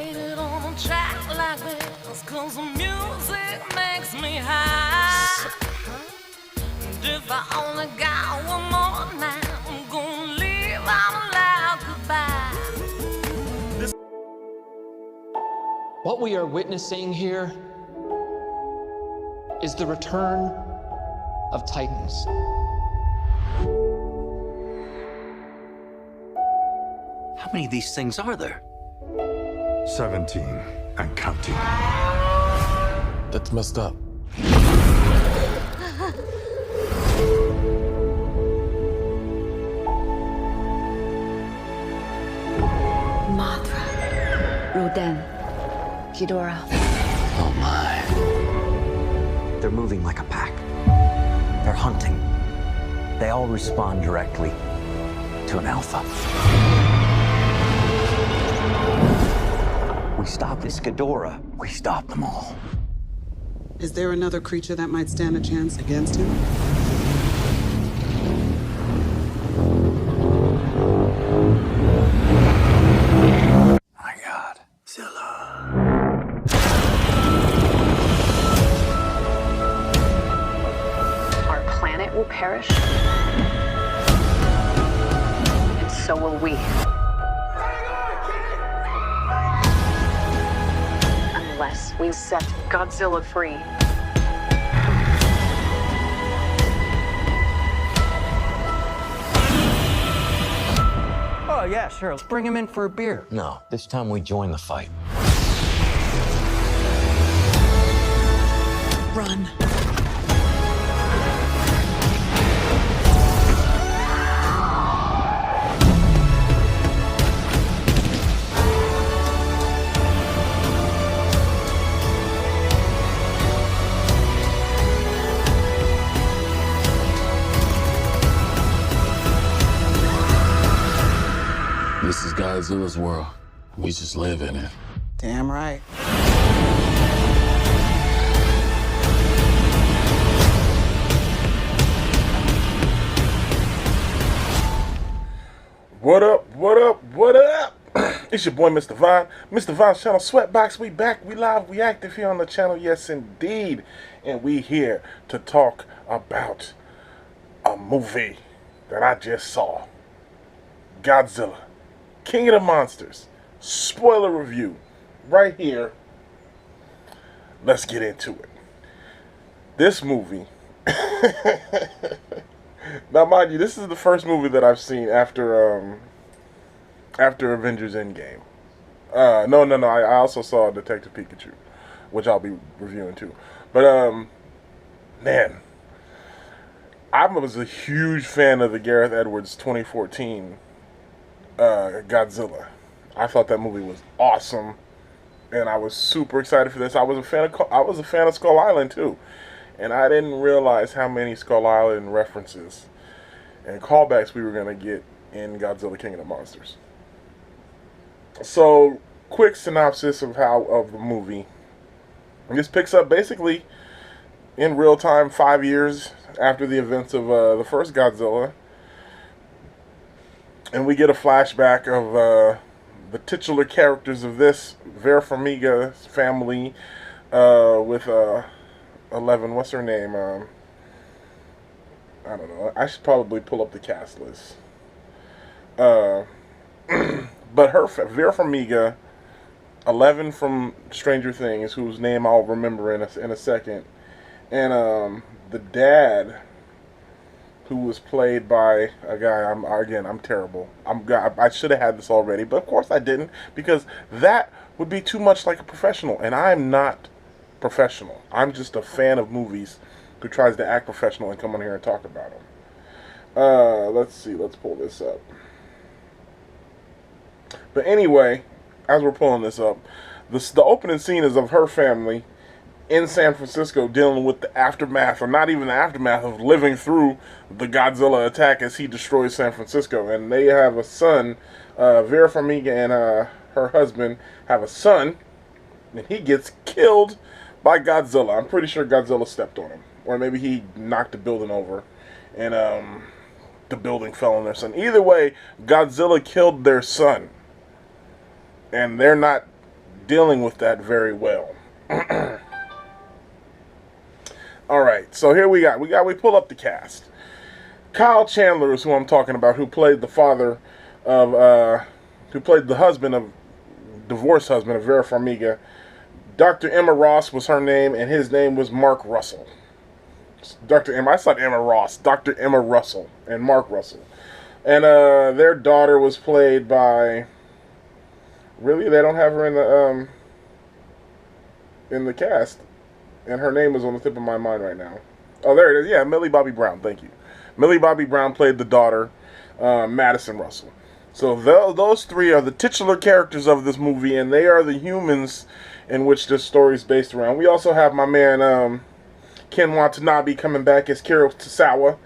fixated on a track like this, 'cause the music makes me high. And if I only got one more night, I'm gonna leave out a loud goodbye. What we are witnessing here is the return of Titans. How many of these things are there? 17 and counting. That's messed up. Mothra, Rodan, Ghidorah. Oh my. They're moving like a pack. They're hunting. They all respond directly to an alpha. We stop this Ghidorah. We stop them all. Is there another creature that might stand a chance against him? My God. Zilla. Our planet will perish, and so will we. Unless we set Godzilla free. Oh, yeah, sure. Let's bring him in for a beer. No, this time we join the fight. Run. This is Godzilla's world. We just live in it. Damn right. What up, what up, what up? It's your boy, Mr. Vine. Mr. Vine's channel, Sweatbox. We back, we live, we active here on the channel. Yes, indeed. And we here to talk about a movie that I just saw. Godzilla, King of the Monsters. Spoiler review. Right here. Let's get into it. This movie... Now, mind you, this is the first movie that I've seen after Avengers Endgame. No. I also saw Detective Pikachu, which I'll be reviewing too. But man, I was a huge fan of the Gareth Edwards 2014 Godzilla. I thought that movie was awesome, and I was super excited for this. I was a fan of Skull Island too. And I didn't realize how many Skull Island references and callbacks we were going to get in Godzilla King of the Monsters. So, quick synopsis of the movie. This picks up basically in real time 5 years after the events of the first Godzilla. And we get a flashback of the titular characters of this Vera family with... 11, what's her name? I don't know. I should probably pull up the cast list. But her, Vera Farmiga, 11 from Stranger Things, whose name I'll remember in a second, and the dad, who was played by a guy. I'm terrible. I should have had this already, but of course I didn't, because that would be too much like a professional, and I'm not professional. I'm just a fan of movies who tries to act professional and come on here and talk about them. Let's see. Let's pull this up. But anyway, as we're pulling this up, the opening scene is of her family in San Francisco dealing with the aftermath, or not even the aftermath, of living through the Godzilla attack as he destroys San Francisco. And they have a son. Vera Farmiga and her husband have a son, and he gets killed by Godzilla. I'm pretty sure Godzilla stepped on him. Or maybe he knocked the building over and the building fell on their son. Either way, Godzilla killed their son. And they're not dealing with that very well. All right, so here we pull up the cast. Kyle Chandler is who I'm talking about, who played the father of, who played the husband of, divorced husband of Vera Farmiga. Dr. Emma Ross was her name, and his name was Mark Russell. Dr. Emma, I said Emma Ross. Dr. Emma Russell and Mark Russell. And their daughter was played by, really, they don't have her in the cast. And her name is on the tip of my mind right now. Oh, there it is. Yeah, Millie Bobby Brown. Thank you. Millie Bobby Brown played the daughter, Madison Russell. So those three are the titular characters of this movie, and they are the humans in which this story is based around. We also have my man Ken Watanabe coming back as Kiro Tosawa.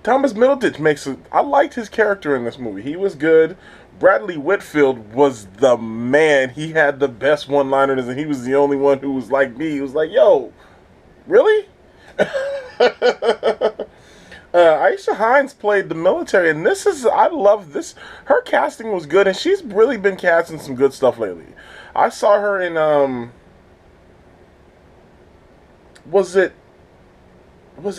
Thomas Middleditch I liked his character in this movie. He was good. Bradley Whitfield was the man. He had the best one-liners, and he was the only one who was like me. He was like, yo, really? Aisha Hines played the military, and I love this. Her casting was good, and she's really been casting some good stuff lately. I saw her in, was it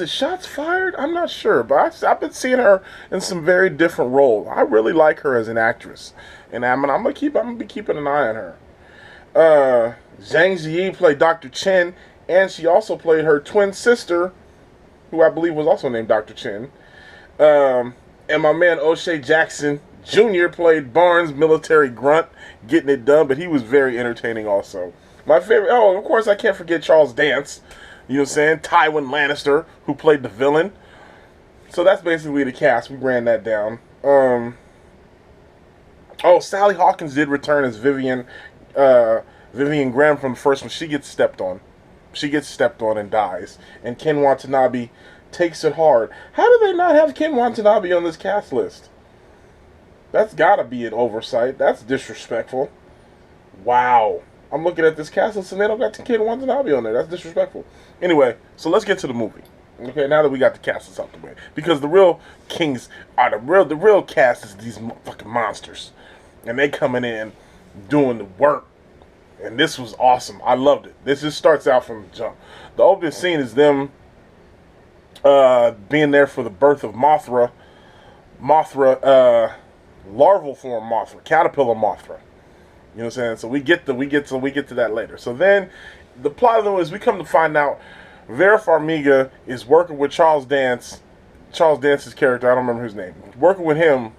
Shots Fired? I'm not sure, but I've been seeing her in some very different roles. I really like her as an actress, and I'm gonna be keeping an eye on her. Zhang Ziyi played Dr. Chen, and she also played her twin sister, who I believe was also named Dr. Chen. And my man O'Shea Jackson Jr. played Barnes, military grunt, getting it done, but he was very entertaining also. My favorite, of course, I can't forget Charles Dance. You know what I'm saying? Tywin Lannister, who played the villain. So that's basically the cast. We ran that down. Sally Hawkins did return as Vivian Graham from the first one. She gets stepped on. She gets stepped on and dies. And Ken Watanabe takes it hard. How do they not have Ken Watanabe on this cast list? That's gotta be an oversight. That's disrespectful. Wow. I'm looking at this cast list and they don't got Ken Watanabe on there. That's disrespectful. Anyway, so let's get to the movie. Okay, now that we got the cast list out the way. Because the real kings are the real cast is these fucking monsters. And they coming in doing the work. And this was awesome. I loved it. This just starts out from the jump. The opening scene is them being there for the birth of Mothra, larval form Mothra, caterpillar Mothra. You know what I'm saying? So we get to that later. So then the plot of the movie is we come to find out Vera Farmiga is working with Charles Dance's character, I don't remember his name, working with him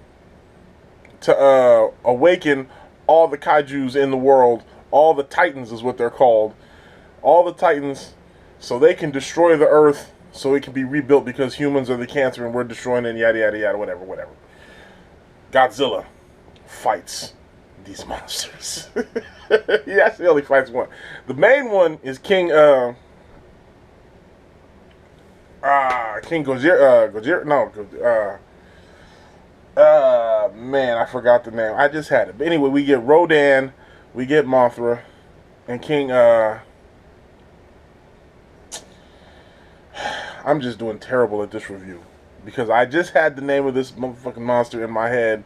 to awaken all the kaijus in the world. All the Titans is what they're called. All the Titans, so they can destroy the Earth, so it can be rebuilt because humans are the cancer and we're destroying it, yada, yada, yada, whatever. Godzilla fights these monsters. He actually only fights one. The main one is King Godzilla, man, I forgot the name. I just had it. But anyway, we get Rodan, we get Mothra, and King, I'm just doing terrible at this review. Because I just had the name of this motherfucking monster in my head,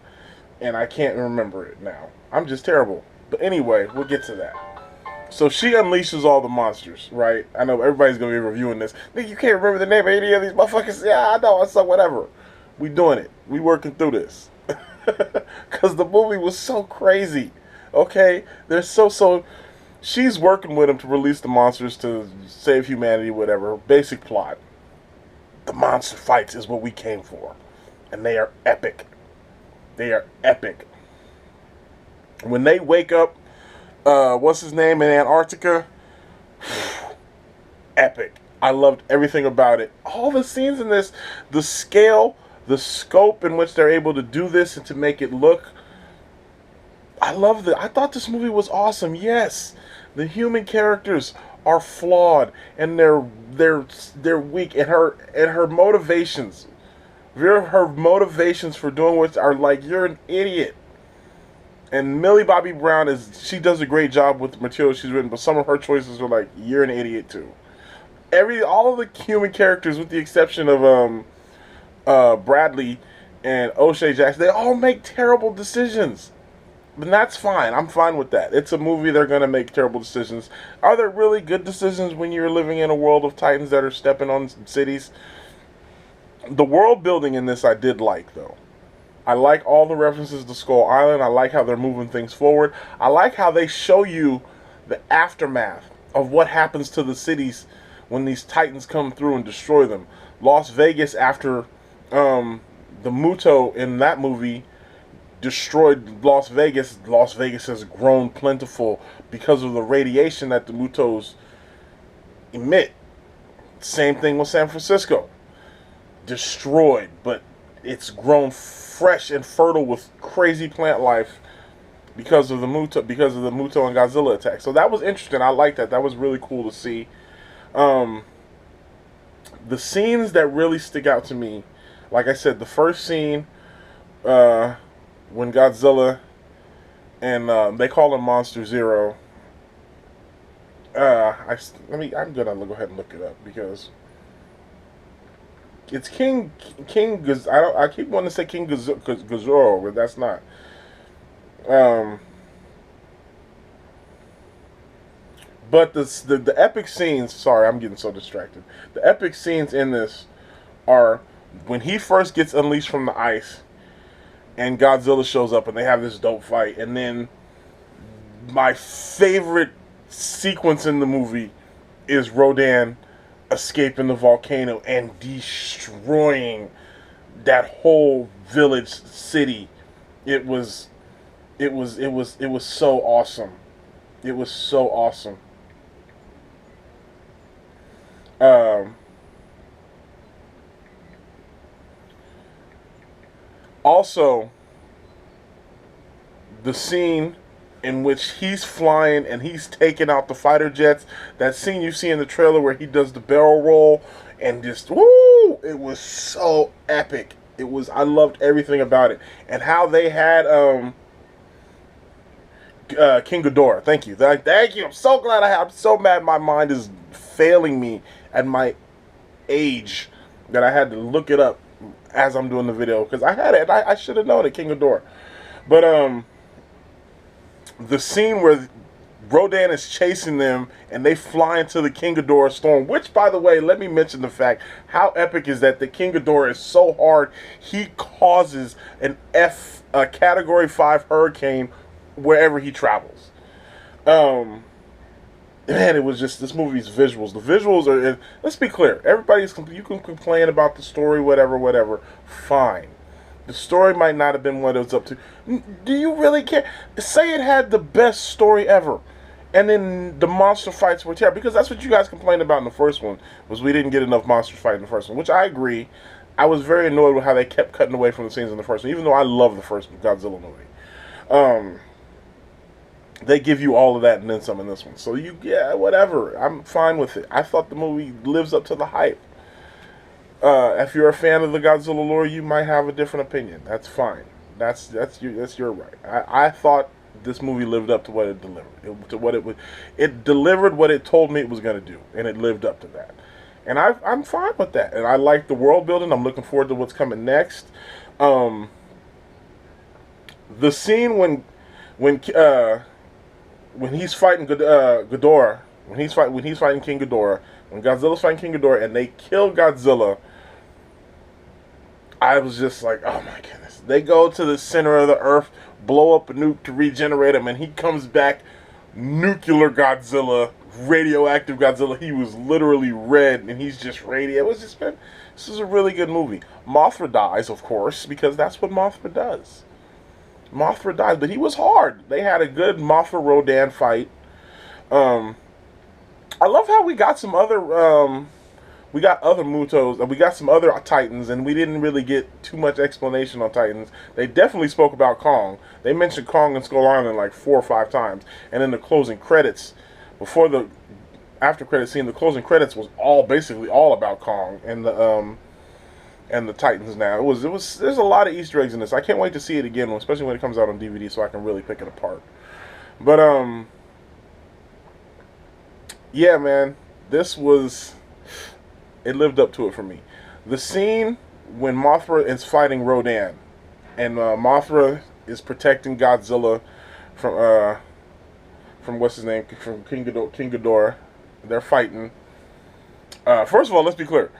and I can't remember it now. I'm just terrible. But anyway, we'll get to that. So she unleashes all the monsters, right? I know everybody's going to be reviewing this. Nigga, you can't remember the name of any of these motherfuckers? Yeah, I know. So whatever. We doing it. We working through this. Because the movie was so crazy. Okay? They're so... She's working with him to release the monsters to save humanity, whatever. Basic plot. The monster fights is what we came for. And they are epic. They are epic. When they wake up, what's his name, in Antarctica? Epic. I loved everything about it. All the scenes in this, the scale, the scope in which they're able to do this and to make it look, I loved it. I thought this movie was awesome. Yes, the human characters are flawed and they're weak, and her motivations, her motivations for doing what are like, you're an idiot. And Millie Bobby Brown she does a great job with the material she's written, but some of her choices are like, you're an idiot too. All of the human characters, with the exception of Bradley and O'Shea Jackson, they all make terrible decisions. And that's fine. I'm fine with that. It's a movie. They're going to make terrible decisions. Are there really good decisions when you're living in a world of Titans that are stepping on cities? The world building in this I did like, though. I like all the references to Skull Island. I like how they're moving things forward. I like how they show you the aftermath of what happens to the cities when these Titans come through and destroy them. Las Vegas, after the Muto in that movie destroyed Las Vegas, Las Vegas has grown plentiful because of the radiation that the Mutos emit. Same thing with San Francisco. Destroyed, but it's grown fresh and fertile with crazy plant life because of the Muto and Godzilla attack. So that was interesting. I like that. That was really cool to see. The scenes that really stick out to me, like I said, the first scene when Godzilla and they call him Monster Zero. I'm gonna go ahead and look it up because it's King I keep wanting to say King Godzilla, but that's not. But the epic scenes. Sorry, I'm getting so distracted. The epic scenes in this are when he first gets unleashed from the ice, and Godzilla shows up, and they have this dope fight, and then my favorite sequence in the movie is Rodan escaping the volcano and destroying that whole village city. It was so awesome. It was so awesome. Also, the scene in which he's flying and he's taking out the fighter jets. That scene you see in the trailer where he does the barrel roll and just woo! It was so epic. I loved everything about it, and how they had King Ghidorah. Thank you. Thank you. I'm so glad I'm so mad my mind is failing me at my age that I had to look it up as I'm doing the video, because I had it. I should have known it, King Ghidorah. But the scene where Rodan is chasing them and they fly into the King Ghidorah storm, which, by the way, let me mention the fact, how epic is that the King Ghidorah is so hard, he causes a Category 5 hurricane wherever he travels. Man, it was just, this movie's visuals. The visuals are, let's be clear, you can complain about the story, whatever, fine. The story might not have been what it was up to. Do you really care? Say it had the best story ever, and then the monster fights were terrible, because that's what you guys complained about in the first one, was we didn't get enough monster fight in the first one, which I agree. I was very annoyed with how they kept cutting away from the scenes in the first one, even though I love the first Godzilla movie. They give you all of that and then some in this one. So yeah, whatever. I'm fine with it. I thought the movie lives up to the hype. If you're a fan of the Godzilla lore, you might have a different opinion. That's fine. That's your right. I thought this movie lived up to what it delivered. It delivered what it told me it was going to do, and it lived up to that. And I'm fine with that. And I like the world building. I'm looking forward to what's coming next. The scene when he's fighting Ghidorah, when he's fighting King Ghidorah, when Godzilla's fighting King Ghidorah, and they kill Godzilla, I was just like, oh my goodness. They go to the center of the earth, blow up a nuke to regenerate him, and he comes back nuclear Godzilla, radioactive Godzilla. He was literally red, and he's just radiant. It was just, man, this is a really good movie. Mothra dies, of course, because that's what Mothra does. Mothra died, but he was hard. They had a good Mothra Rodan fight. I love how we got some other Mutos, and we got some other Titans, and we didn't really get too much explanation on Titans. They definitely spoke about Kong. They mentioned Kong and Skull Island like 4 or 5 times, and in the closing credits, before the after credit scene, the closing credits was basically all about Kong and the Titans. Now there's a lot of Easter eggs in this. I can't wait to see it again, especially when it comes out on DVD, so I can really pick it apart. But yeah, man, it lived up to it for me. The scene when Mothra is fighting Rodan, and Mothra is protecting Godzilla from what's his name, from King Ghidorah. They're fighting. First of all, let's be clear.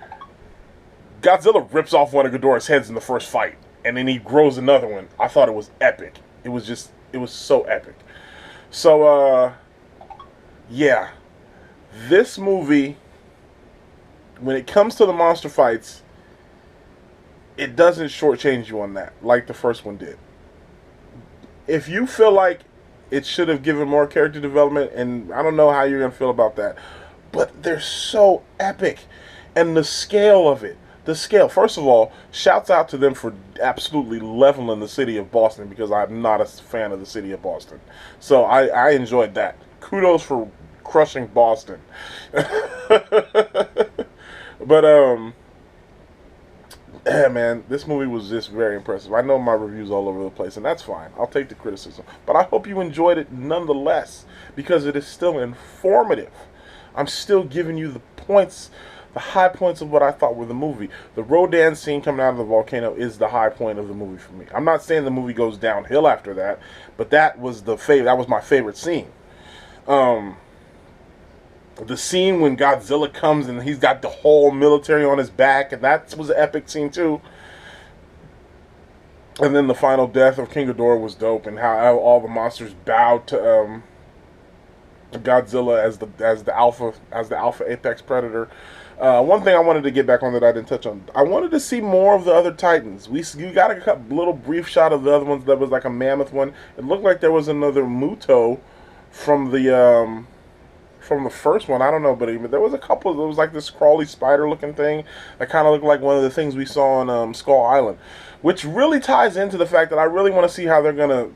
Godzilla rips off one of Ghidorah's heads in the first fight, and then he grows another one. I thought it was epic. It was so epic. So, yeah. This movie, when it comes to the monster fights, it doesn't shortchange you on that, like the first one did. If you feel like it should have given more character development, and I don't know how you're going to feel about that, but they're so epic. And the scale of it, first of all, shouts out to them for absolutely leveling the city of Boston, because I'm not a fan of the city of Boston. So I enjoyed that. Kudos for crushing Boston. But, yeah, man, this movie was just very impressive. I know my review's all over the place, and that's fine. I'll take the criticism. But I hope you enjoyed it nonetheless, because it is still informative. I'm still giving you the points, the high points of what I thought were the movie. The Rodan scene coming out of the volcano is the high point of the movie for me. I'm not saying the movie goes downhill after that, but that was my favorite scene. The scene when Godzilla comes and he's got the whole military on his back, and that was an epic scene too. And then the final death of King Ghidorah was dope, and how all the monsters bowed to Godzilla as the alpha apex predator. One thing I wanted to get back on that I didn't touch on, I wanted to see more of the other Titans. You got a little brief shot of the other ones. That was like a mammoth one. It looked like there was another Muto from the first one. I don't know, but even there was a couple. There was like this crawly spider looking thing that kind of looked like one of the things we saw on Skull Island, which really ties into the fact that I really want to see how they're gonna.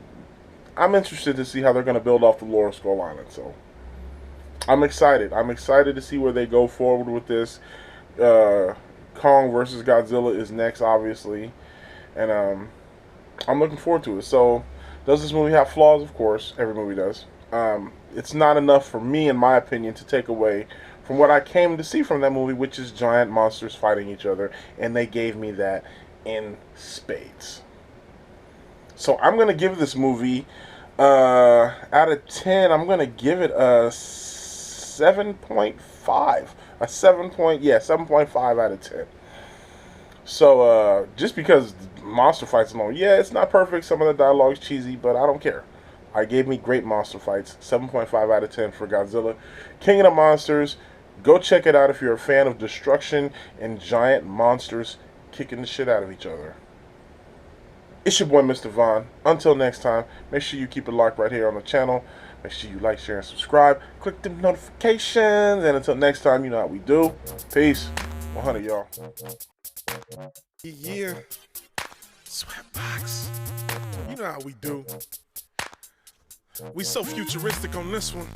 I'm interested to see how they're gonna build off the lore of Skull Island. So I'm excited. I'm excited to see where they go forward with this. Kong versus Godzilla is next, obviously, and I'm looking forward to it. So, does this movie have flaws? Of course, every movie does. It's not enough for me, in my opinion, to take away from what I came to see from that movie, which is giant monsters fighting each other, and they gave me that in spades. So I'm going to give this movie, out of 10, I'm going to give it a 7.5. A 7.5 out of 10. So, just because monster fights alone, yeah, it's not perfect, some of the dialogue's cheesy, but I don't care. I gave me great monster fights. 7.5 out of 10 for Godzilla. King of the Monsters. Go check it out if you're a fan of destruction and giant monsters kicking the shit out of each other. It's your boy, Mr. Vaughn. Until next time, make sure you keep it locked right here on the channel. Make sure you like, share, and subscribe. Click the notifications. And until next time, you know how we do. Peace. 100, y'all. Yeah. Sweatbox. You know how we do. We so futuristic on this one.